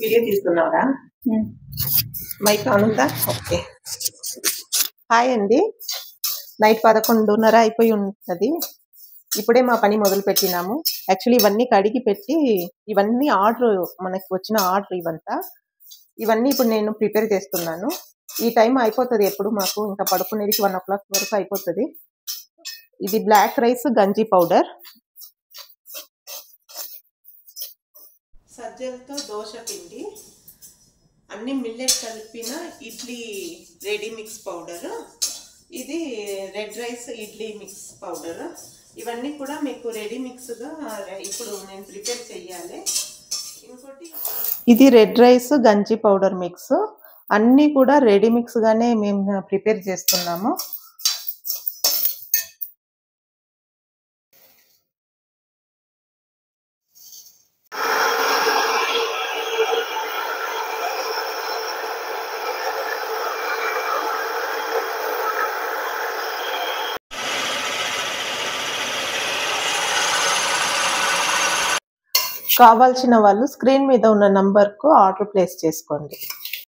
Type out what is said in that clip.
Video తీస్తున్నారా? Mic on ఉందా? Okay. Hi అండి. Night 11:30 అయిపోయి ఉంటుంది. ఇప్పుడే మా పని మొదలు పెట్టినాము. యాక్చువల్లీ ఇవన్నీ కడిగి పెట్టి, ఇవన్నీ ఆర్డర్, మనకి వచ్చిన ఆర్డర్ ఇవంతా. ఇవన్నీ ఇప్పుడు నేను ప్రిపేర్ చేస్తున్నాను. ఈ టైం అయిపోతుంది ఎప్పుడు మాకు, ఇంకా పడుకునేది 1 o'clock వరకు అయిపోతుంది. ఇది బ్లాక్ రైస్ గంజి పౌడర్, సజ్జలతో దోశ పిండి, అన్ని మిల్లెట్ కలిపిన ఇడ్లీ రెడీ మిక్స్ పౌడర్, ఇది red rice idli mix powder. ఇవన్నీ కూడా మీకు రెడీ మిక్స్గా ఇప్పుడు నేను ప్రిపేర్ చేయాలి. ఇంకోటి ఇది రెడ్ రైస్ గంజి పౌడర్ మిక్స్, అన్నీ కూడా రెడీ మిక్స్గానే మేము ప్రిపేర్ చేస్తున్నాము. కావాల్సిన వాళ్ళు స్క్రీన్ మీద ఉన్న నంబర్కు ఆర్డర్ ప్లేస్ చేసుకోండి.